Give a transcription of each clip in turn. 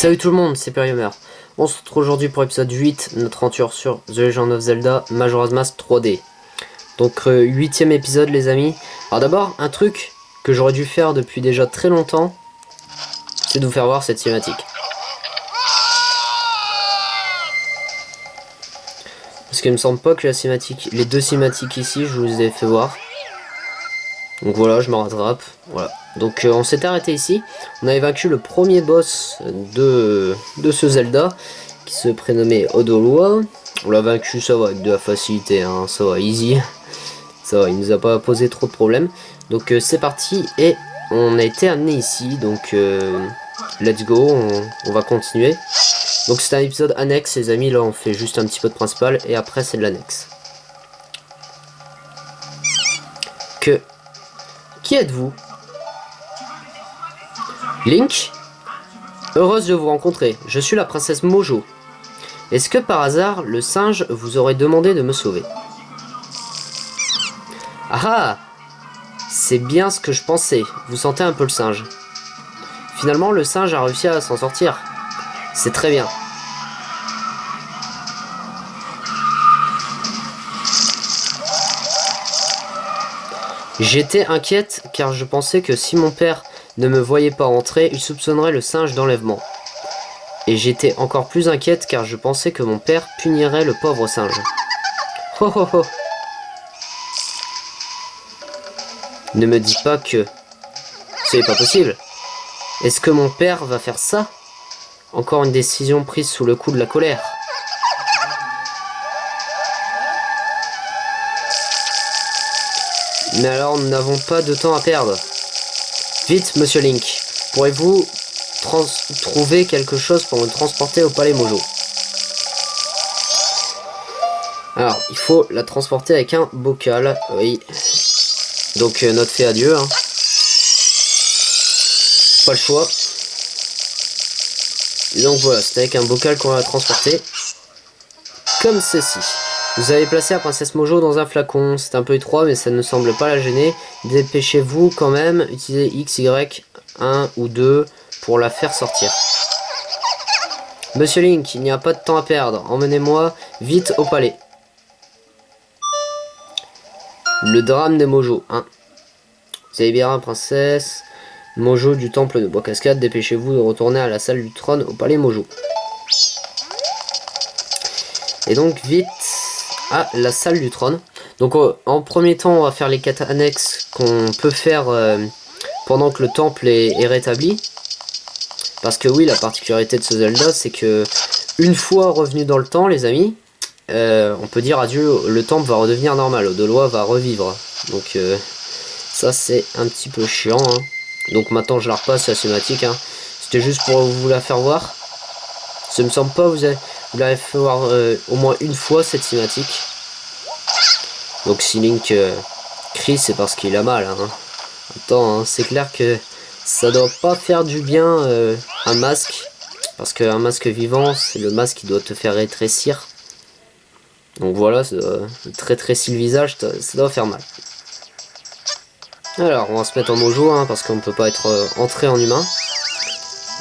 Salut tout le monde, c'est Periomer. On se retrouve aujourd'hui pour épisode 8, notre aventure sur The Legend of Zelda Majora's Mask 3D. Donc 8ème épisode les amis. Alors d'abord, un truc que j'aurais dû faire depuis déjà très longtemps, c'est de vous faire voir cette cinématique. Parce qu'il me semble pas que la cinématique, les deux cinématiques ici, je vous les ai fait voir. Donc voilà, je me rattrape. Voilà. Donc on s'est arrêté ici. On avait vaincu le premier boss de ce Zelda, qui se prénommait Odolwa. On l'a vaincu, ça va, avec de la facilité, hein, ça va, easy. Ça va, il nous a pas posé trop de problèmes. Donc c'est parti, et on a été amené ici. Donc let's go, on va continuer. Donc c'est un épisode annexe les amis, là on fait juste un petit peu de principal, et après c'est de l'annexe. Qui êtes-vous? Link? Heureuse de vous rencontrer, je suis la princesse Mojo. Est-ce que par hasard, le singe vous aurait demandé de me sauver? Ah! C'est bien ce que je pensais, vous sentez un peu le singe. Finalement, le singe a réussi à s'en sortir. C'est très bien. J'étais inquiète car je pensais que si mon père ne me voyait pas entrer, il soupçonnerait le singe d'enlèvement. Et j'étais encore plus inquiète car je pensais que mon père punirait le pauvre singe. Ho ho ho! Ne me dis pas que... Ce n'est pas possible. Est-ce que mon père va faire ça? Encore une décision prise sous le coup de la colère. Mais alors nous n'avons pas de temps à perdre. Vite, monsieur Link, pourrez-vous trouver quelque chose pour me transporter au palais Mojo? Alors, il faut la transporter avec un bocal, oui. Donc notre fée adieu, hein. Pas le choix. Et donc voilà, c'est avec un bocal qu'on va la transporter. Comme ceci. Vous avez placé la princesse Mojo dans un flacon. C'est un peu étroit, mais ça ne semble pas la gêner. Dépêchez-vous quand même. Utilisez X, Y, 1 ou 2 pour la faire sortir. Monsieur Link, il n'y a pas de temps à perdre. Emmenez-moi vite au palais. Le drame de Mojo. Hein. Vous avez bien, princesse Mojo du temple de Bois-Cascade. Dépêchez-vous de retourner à la salle du trône au palais Mojo. Et donc vite à la salle du trône. Donc en premier temps on va faire les quêtes annexes qu'on peut faire pendant que le temple est rétabli. Parce que oui, la particularité de ce Zelda c'est que une fois revenu dans le temps les amis, on peut dire adieu, le temple va redevenir normal, Odolwa va revivre. Donc ça c'est un petit peu chiant, hein. Donc maintenant je la repasse la cinématique, hein. C'était juste pour vous la faire voir. Ça me semble pas, vous l'avez fait voir au moins une fois cette cinématique. Donc si Link crie, c'est parce qu'il a mal, hein. Attends, hein, c'est clair que ça doit pas faire du bien un masque. Parce qu'un masque vivant, c'est le masque qui doit te faire rétrécir. Donc voilà, ça doit rétrécir le visage, ça doit faire mal. Alors, on va se mettre en Mojo, hein, parce qu'on ne peut pas être entré en humain.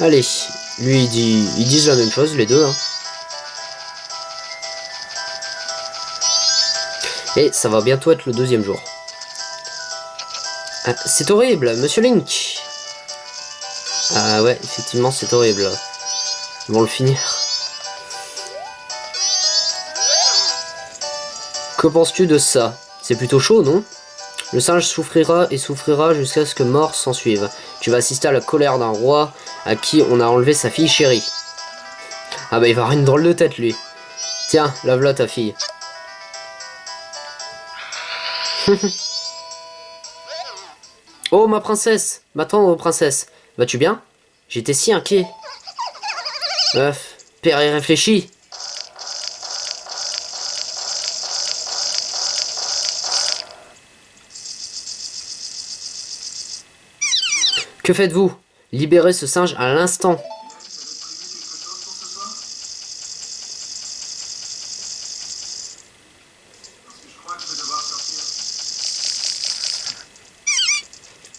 Allez, lui ils disent la même chose, les deux, hein. Et ça va bientôt être le deuxième jour. Ah, c'est horrible, monsieur Link. Ah ouais, effectivement c'est horrible. Ils vont le finir. Que penses-tu de ça? C'est plutôt chaud, non? Le singe souffrira et souffrira jusqu'à ce que mort s'en suive. Tu vas assister à la colère d'un roi à qui on a enlevé sa fille chérie. Ah bah il va avoir une drôle de tête lui. Tiens, lave-la ta fille. Oh ma princesse, ma tendre princesse, vas-tu bien? J'étais si inquiet. Père y réfléchit. Que faites-vous? Libérez ce singe à l'instant.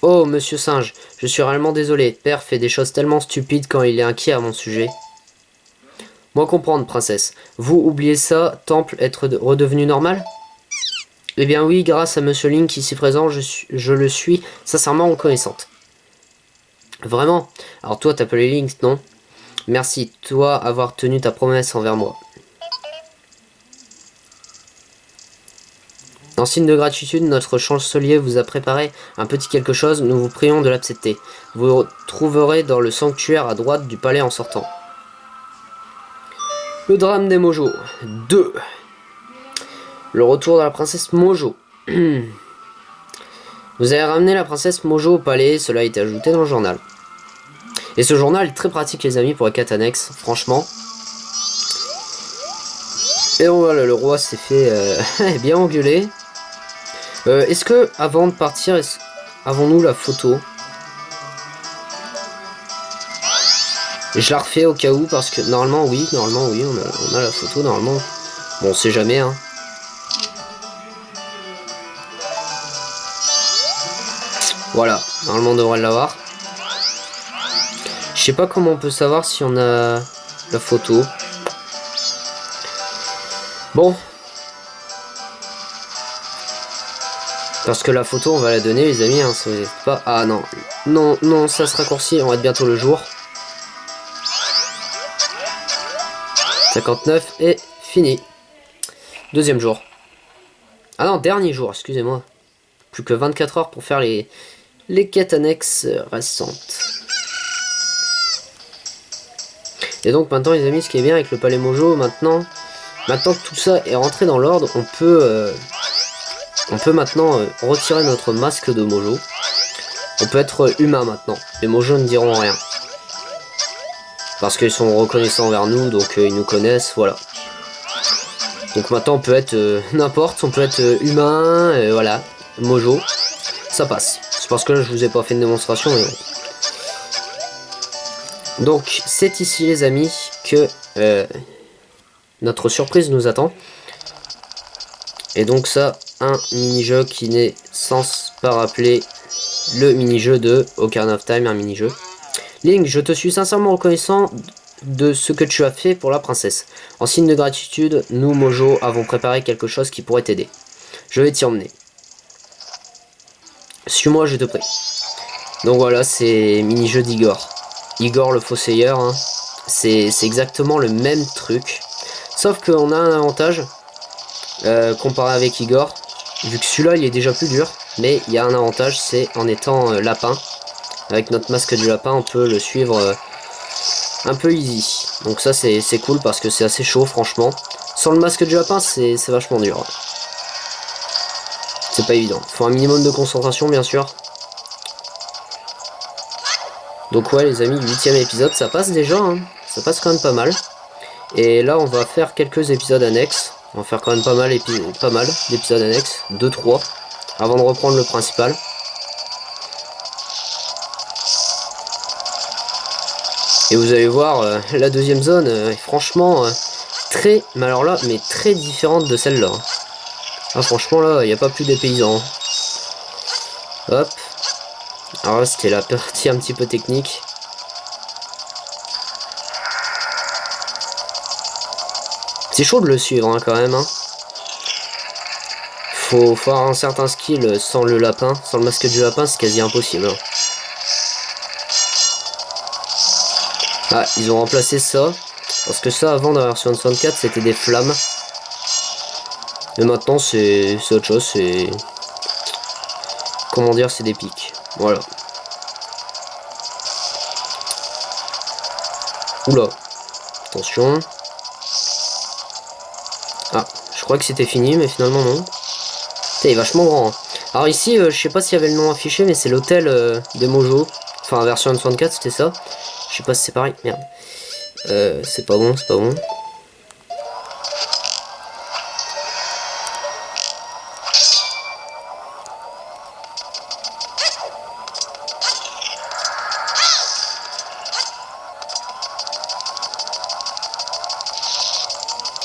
Oh, monsieur singe, Je suis réellement désolé. Père fait des choses tellement stupides quand il est inquiet à mon sujet. Moi comprendre, princesse. Vous oubliez ça, Temple être redevenu normal? Eh bien oui, grâce à Monsieur Link ici présent, je le suis sincèrement reconnaissante. Vraiment? Alors toi t'appelles Link, non? Merci, toi, avoir tenu ta promesse envers moi. En signe de gratitude, notre chancelier vous a préparé un petit quelque chose, nous vous prions de l'accepter. Vous le trouverez dans le sanctuaire à droite du palais en sortant. Le drame des Mojo. 2. Le retour de la princesse Mojo. Vous avez ramené la princesse Mojo au palais, cela a été ajouté dans le journal. Et ce journal est très pratique les amis pour les quêtes annexes, franchement. Et voilà, le roi s'est fait bien engueuler. Est-ce que, avant de partir, avons-nous la photo? Et je la refais au cas où, parce que normalement oui, on a la photo, normalement. Bon, on sait jamais, hein. Voilà, normalement on devrait l'avoir. Je sais pas comment on peut savoir si on a la photo. Bon. Parce que la photo, on va la donner, les amis, hein, ça vous pas... Ah non, non, ça se raccourcit, on va être bientôt le jour. 59 et fini. Deuxième jour. Ah non, dernier jour, excusez-moi. Plus que 24 heures pour faire les quêtes annexes récentes. Et donc maintenant, les amis, ce qui est bien avec le palais Mojo, maintenant que tout ça est rentré dans l'ordre, on peut maintenant retirer notre masque de Mojo. On peut être humain maintenant. Les Mojo ne diront rien. Parce qu'ils sont reconnaissants envers nous, donc ils nous connaissent, voilà. Donc maintenant on peut être n'importe, on peut être humain, voilà. Mojo, ça passe. C'est parce que là je vous ai pas fait une démonstration, mais bon. Donc c'est ici les amis que notre surprise nous attend. Et donc ça, un mini-jeu qui n'est sans pas rappeler le mini-jeu de Ocarina of Time, un mini-jeu. Link, je te suis sincèrement reconnaissant de ce que tu as fait pour la princesse. En signe de gratitude, nous, Mojo, avons préparé quelque chose qui pourrait t'aider. Je vais t'y emmener. Suis-moi, je te prie. Donc voilà, c'est mini-jeu d'Igor. Igor le fossoyeur, hein. C'est exactement le même truc. Sauf qu'on a un avantage, comparé avec Igor. Vu que celui-là, il est déjà plus dur. Mais il y a un avantage, c'est en étant lapin. Avec notre masque du lapin, on peut le suivre un peu easy. Donc ça, c'est cool parce que c'est assez chaud, franchement. Sans le masque du lapin, c'est vachement dur. C'est pas évident. Faut un minimum de concentration, bien sûr. Donc ouais, les amis, 8ème épisode, ça passe déjà. Hein. Ça passe quand même pas mal. Et là, on va faire quelques épisodes annexes. On va faire quand même pas mal d'épisodes annexes. 2-3. Avant de reprendre le principal. Et vous allez voir, la deuxième zone est franchement très, mais alors là, mais très différente de celle-là. Ah, franchement, là, il n'y a pas plus des paysans. Hop. Alors là, c'était la partie un petit peu technique. C'est chaud de le suivre, hein, quand même. Hein. Faut avoir un certain skill sans le lapin, sans le masque du lapin, c'est quasi impossible. Hein. Ah, ils ont remplacé ça. Parce que ça, avant, dans la version 64, c'était des flammes. Mais maintenant, c'est autre chose. C'est... Comment dire, c'est des pics. Voilà. Oula. Attention. Ah, je crois que c'était fini, mais finalement, non. Il est vachement grand. Hein. Alors ici, je sais pas s'il y avait le nom affiché, mais c'est l'hôtel des Mojo. Enfin, version 64, c'était ça. Je sais pas si c'est pareil. Merde. C'est pas bon, c'est pas bon.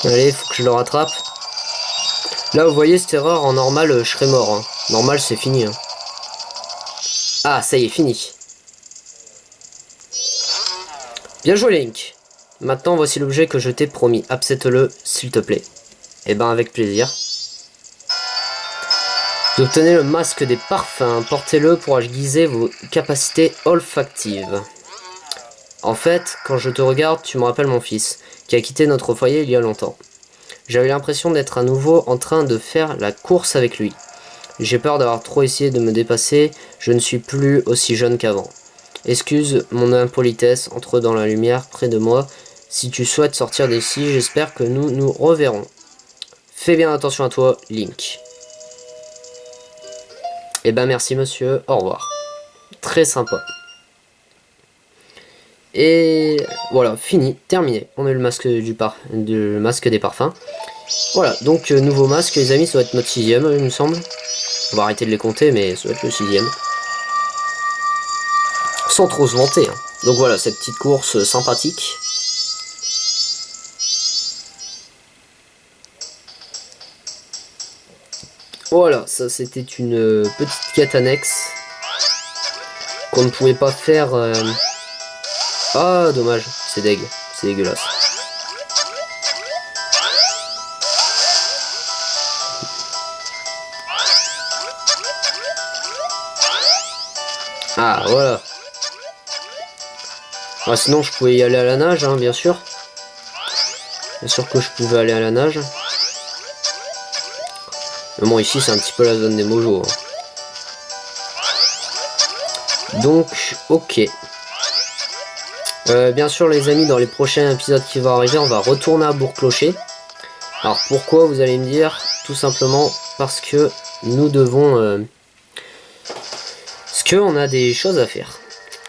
Allez, faut que je le rattrape. Là, vous voyez, cette erreur, en normal, je serais mort. Hein. Normal, c'est fini. Hein. Ah, ça y est, fini. Bien joué Link. Maintenant voici l'objet que je t'ai promis. Accepte-le s'il te plaît. Et ben avec plaisir. Vous obtenez le masque des parfums. Portez-le pour aiguiser vos capacités olfactives. En fait, quand je te regarde, tu me rappelles mon fils, qui a quitté notre foyer il y a longtemps. J'avais l'impression d'être à nouveau en train de faire la course avec lui. J'ai peur d'avoir trop essayé de me dépasser, je ne suis plus aussi jeune qu'avant. Excuse mon impolitesse, entre dans la lumière près de moi. Si tu souhaites sortir d'ici, j'espère que nous nous reverrons. Fais bien attention à toi, Link. Eh ben merci monsieur, au revoir. Très sympa. Et voilà, fini, terminé. On a eu le masque du masque des parfums. Voilà, donc nouveau masque, les amis, ça va être notre 6ème, il me semble. On va arrêter de les compter, mais ça va être le 6ème. Sans trop se vanter. Hein. Donc voilà, cette petite course sympathique. Voilà, ça c'était une petite quête annexe. Qu'on ne pouvait pas faire... Ah, dommage, c'est deg, c'est dégueulasse. Ah, voilà. Ah, sinon, je pouvais y aller à la nage, hein, bien sûr. Bien sûr que je pouvais aller à la nage. Mais bon, ici, c'est un petit peu la zone des mojos. Hein. Donc, ok. Bien sûr, les amis, dans les prochains épisodes qui vont arriver, on va retourner à Bourg-Clocher. Alors, pourquoi, vous allez me dire? Tout simplement parce que nous devons... parce qu'on a des choses à faire.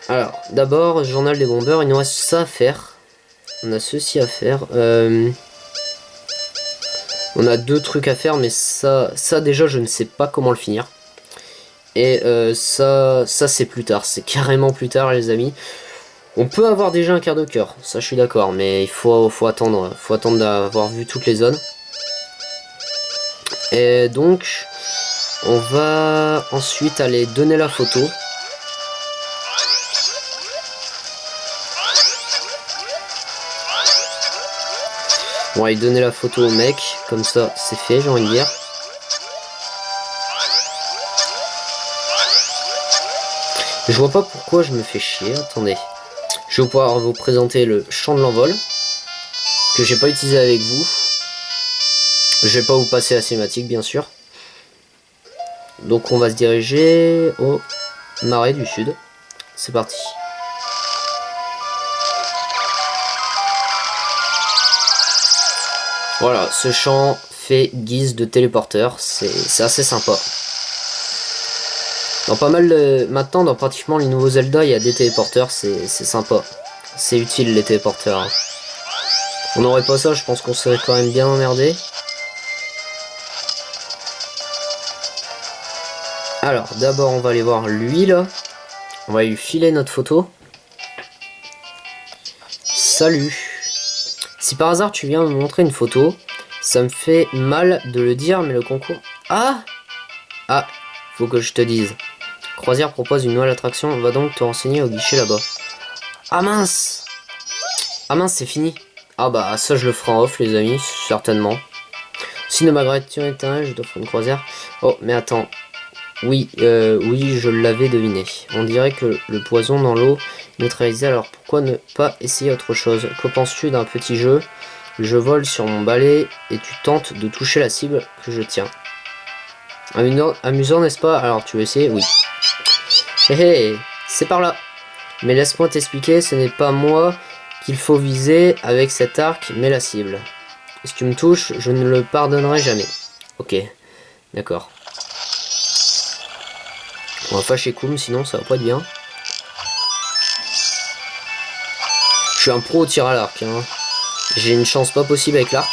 Alors, d'abord, journal des bombeurs, il nous reste ça à faire. On a ceci à faire. On a 2 trucs à faire, mais ça déjà, je ne sais pas comment le finir. Et ça c'est plus tard. C'est carrément plus tard, les amis. On peut avoir déjà un quart de cœur, ça je suis d'accord, mais il faut attendre. Faut attendre d'avoir vu toutes les zones. Et donc, on va ensuite aller donner la photo. On va aller donner la photo au mec, comme ça c'est fait, j'ai envie de dire. Je vois pas pourquoi je me fais chier, attendez. Je vais pouvoir vous présenter le champ de l'envol, que j'ai pas utilisé avec vous. Je vais pas vous passer la cinématique, bien sûr. Donc on va se diriger au marais du sud. C'est parti. Voilà, ce champ fait guise de téléporteur, c'est assez sympa. Dans pas mal de... Maintenant, dans pratiquement les nouveaux Zelda, il y a des téléporteurs, c'est sympa. C'est utile les téléporteurs. Hein. On n'aurait pas ça, je pense qu'on serait quand même bien emmerdé. Alors, d'abord, on va aller voir lui, là. On va lui filer notre photo. Salut. Si par hasard tu viens me montrer une photo, ça me fait mal de le dire, mais le concours... Ah! Ah, faut que je te dise. Croisière propose une nouvelle attraction, va donc te renseigner au guichet là-bas. Ah mince! Ah mince, c'est fini. Ah bah, ça je le ferai en off, les amis, certainement. Si ne m'agrétion est un, je t'offre une croisière. Oh, mais attends. Oui, oui, je l'avais deviné. On dirait que le poison dans l'eau neutralisé, alors pourquoi ne pas essayer autre chose? Que penses-tu d'un petit jeu? Je vole sur mon balai et tu tentes de toucher la cible que je tiens. Amusant, n'est-ce pas? Alors tu veux essayer? Oui. Hé hé, c'est par là. Mais laisse-moi t'expliquer, ce n'est pas moi qu'il faut viser avec cet arc, mais la cible. Si tu me touches, je ne le pardonnerai jamais. Ok, d'accord. On va fâcher Koum, sinon ça va pas être bien. Je suis un pro au tir à l'arc. Hein. J'ai une chance pas possible avec l'arc.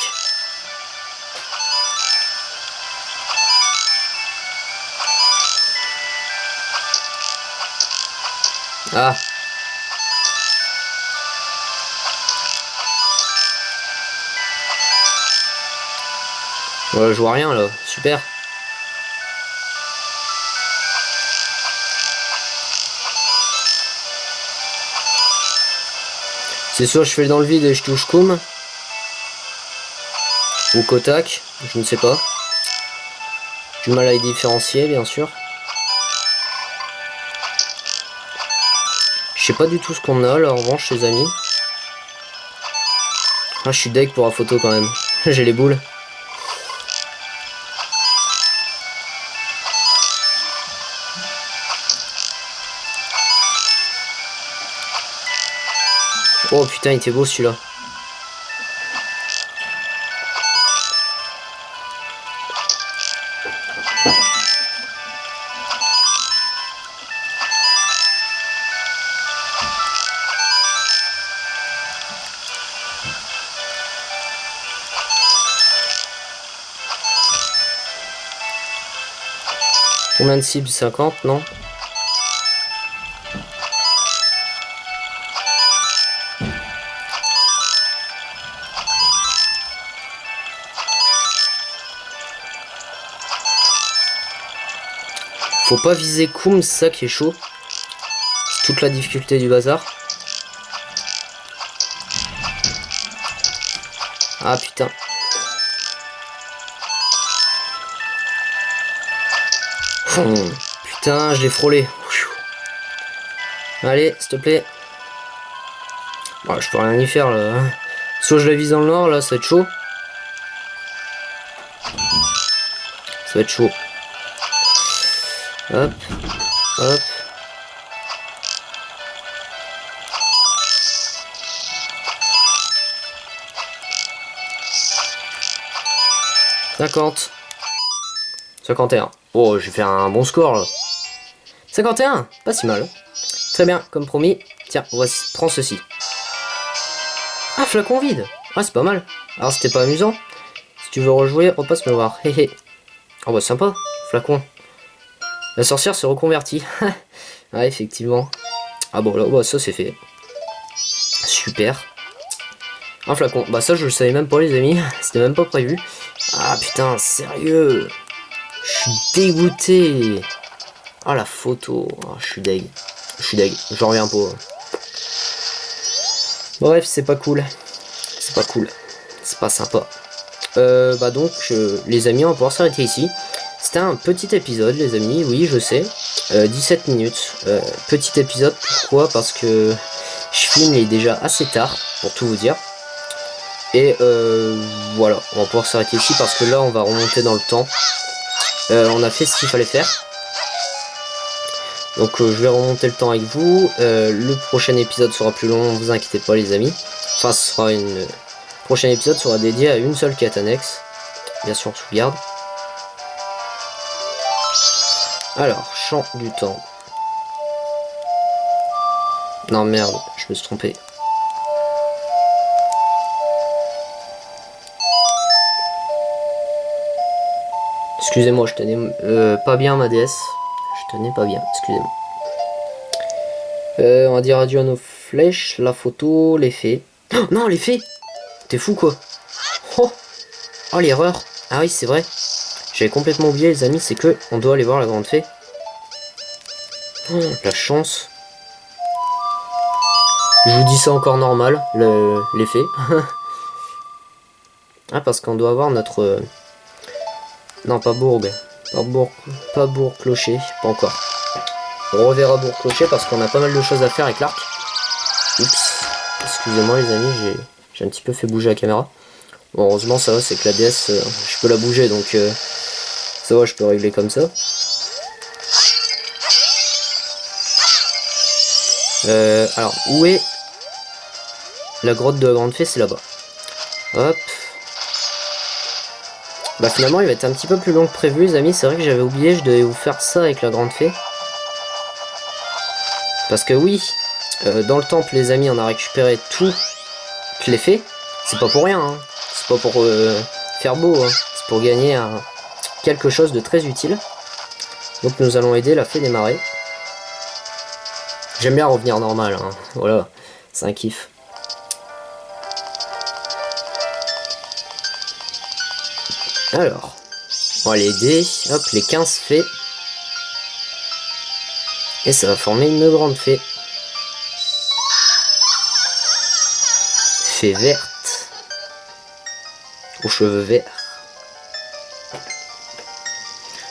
Ah. Voilà, je vois rien là. Super. C'est soit je fais dans le vide et je touche Koum, ou Kotak, je ne sais pas. Du mal à les différencier, bien sûr. Je sais pas du tout ce qu'on a là en revanche, les amis. Ah, je suis deg pour la photo quand même. J'ai les boules. Oh putain, il était beau celui-là. Combien de cibles? 50, non? Faut pas viser Koum, c'est ça qui est chaud. C'est toute la difficulté du bazar. Ah putain. Putain, je l'ai frôlé. Allez, s'il te plaît. Bon, je peux rien y faire là. Soit je la vise dans le noir, là, ça va être chaud. Ça va être chaud. Hop, hop. $50. 51. Oh, j'ai fait un bon score là. 51, pas si mal. Très bien, comme promis. Tiens, voici, prends ceci. Ah, flacon vide. Ah, c'est pas mal. Alors, c'était pas amusant. Si tu veux rejouer, repasse me voir. Hé hé. Oh bah sympa, flacon. La sorcière se reconvertit. Ah, effectivement. Ah bon, là, bah, ça c'est fait. Super. Un flacon. Bah ça, je le savais même pas, les amis. C'était même pas prévu. Ah putain, sérieux. Je suis dégoûté. Ah, la photo. Oh, je suis deg. Je suis deg. J'en reviens pas. Bref, c'est pas cool. C'est pas cool. C'est pas sympa. Bah donc, les amis, on va pouvoir s'arrêter ici. C'était un petit épisode, les amis. Oui, je sais. 17 minutes. Petit épisode, pourquoi? Parce que je filme, il est déjà assez tard, pour tout vous dire. Et voilà, on va pouvoir s'arrêter ici parce que là, on va remonter dans le temps. On a fait ce qu'il fallait faire. Donc je vais remonter le temps avec vous. Le prochain épisode sera plus long, vous inquiétez pas les amis. Enfin, ce sera une... Le prochain épisode sera dédié à une seule quête annexe. Bien sûr, sauvegarde. Alors, champ du temps. Non merde, je me suis trompé. Excusez-moi, je tenais pas bien ma DS. Je tenais pas bien, excusez-moi. On va dire adieu à nos flèches, la photo, l'effet. Oh, non, l'effet. T'es fou quoi. Oh, oh l'erreur. Ah oui, c'est vrai. J'avais complètement oublié les amis, c'est que on doit aller voir la grande fée. Oh, la chance. Je vous dis ça encore normal, l'effet. Ah, parce qu'on doit avoir notre... Non, pas Bourg. Pas Bourg-Clocher, pas encore. On reverra Bourg-Clocher parce qu'on a pas mal de choses à faire avec l'arc. Oups. Excusez-moi les amis, j'ai un petit peu fait bouger la caméra. Bon, heureusement ça va, c'est que la DS, je peux la bouger, donc ça va, je peux régler comme ça. Alors, où est la grotte de la grande fée? C'est là-bas. Hop. Bah finalement, il va être un petit peu plus long que prévu, les amis. C'est vrai que j'avais oublié, je devais vous faire ça avec la grande fée. Parce que oui, dans le temple, les amis, on a récupéré tout les fées. C'est pas pour rien, hein. C'est pas pour faire beau, hein. C'est pour gagner quelque chose de très utile. Donc nous allons aider la fée des marais. J'aime bien revenir normal, hein. Voilà, c'est un kiff. Alors, on va l'aider. Hop, les 15 fées. Et ça va former une grande fée. Fée verte. Aux cheveux verts.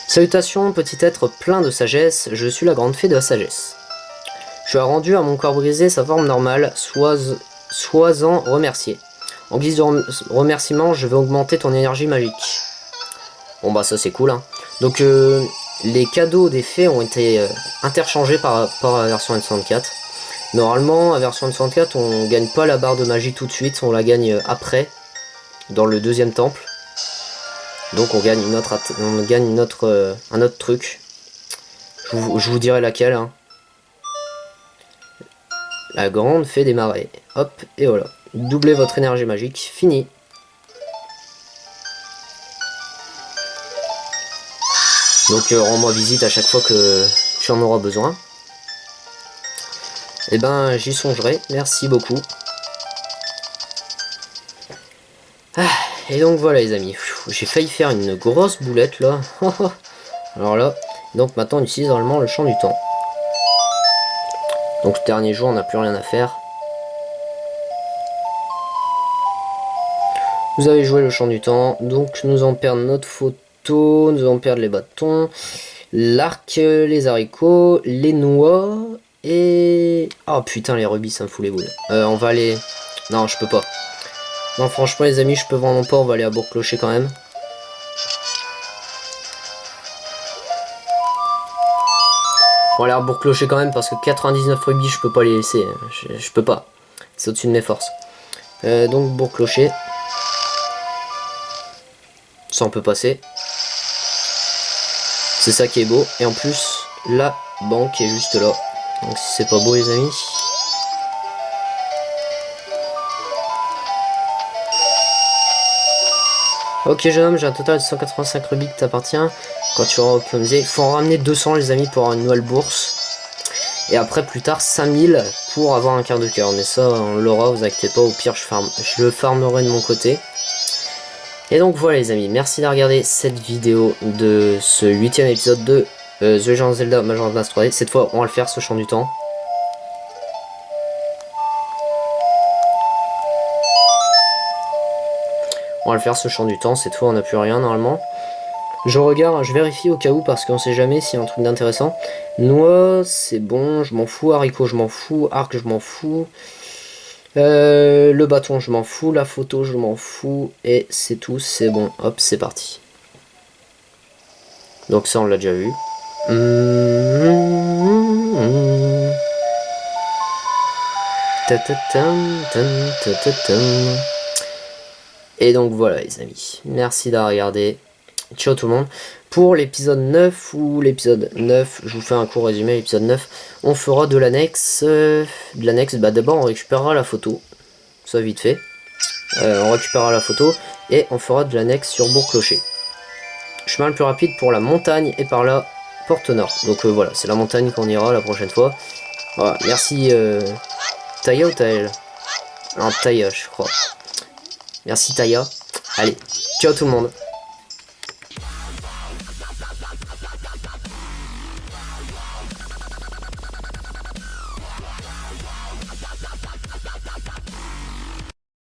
Salutations, petit être plein de sagesse, je suis la grande fée de la sagesse. Tu as rendu à mon corps brisé sa forme normale, sois-en remercié. En guise de remerciement, je vais augmenter ton énergie magique. Bon bah ça c'est cool hein. Donc les cadeaux des fées ont été interchangés par rapport à la version N64. Normalement, à version N64, on gagne pas la barre de magie tout de suite, on la gagne après, dans le deuxième temple. Donc on gagne un autre truc. Je vous dirai laquelle. Hein. La grande fée des marais. Hop, et voilà. Doublez votre énergie magique. Fini. Donc rends-moi visite à chaque fois que tu en auras besoin. Et ben j'y songerai. Merci beaucoup. Et donc voilà les amis. J'ai failli faire une grosse boulette là. Alors là. Donc maintenant on utilise normalement le champ du temps. Donc le dernier jour on n'a plus rien à faire. Vous avez joué le champ du temps. Donc nous allons perdre notre photo. Nous allons perdre les bâtons. L'arc, les haricots, les noix. Et... oh putain les rubis ça me fout les boules. On va aller... non je peux pas. Non franchement les amis je peux vraiment pas. On va aller à Bourg-Clocher quand même. On va aller à Bourg-Clocher quand même parce que 99 rubis je peux pas les laisser. Je peux pas. C'est au-dessus de mes forces. Donc Bourg-Clocher. Ça on peut passer. C'est ça qui est beau. Et en plus la banque est juste là. Donc si c'est pas beau les amis. Ok jeune homme, j'ai un total de 185 rubis qui t'appartient. Quand tu auras optimisé, il faut en ramener 200 les amis pour avoir une nouvelle bourse. Et après plus tard 5000 pour avoir un quart de cœur. Mais ça on l'aura, vous inquiétez pas, au pire je le farmerai de mon côté. Et donc voilà les amis, merci d'avoir regardé cette vidéo de ce 8ème épisode de The Legend of Zelda Majora's Mask 3D. Cette fois on va le faire ce champ du temps. On va le faire ce champ du temps, cette fois on n'a plus rien normalement. Je regarde, je vérifie au cas où parce qu'on sait jamais s'il y a un truc d'intéressant. Noix, c'est bon, je m'en fous. Haricot, je m'en fous. Arc, je m'en fous. Le bâton, je m'en fous. La photo, je m'en fous. Et c'est tout, c'est bon. Hop, c'est parti. Donc ça, on l'a déjà vu. Et donc voilà les amis. Merci d'avoir regardé. Ciao tout le monde. Pour l'épisode 9 ou l'épisode 9, je vous fais un court résumé. L'épisode 9, on fera de l'annexe. Bah d'abord on récupérera la photo. Ça vite fait. On récupérera la photo et on fera de l'annexe sur Bourg-Clocher. Chemin le plus rapide pour la montagne et par là, porte nord. Donc voilà, c'est la montagne qu'on ira la prochaine fois. Voilà, merci Taya ou Taël? Non, Taya je crois. Merci Taya. Allez, ciao tout le monde.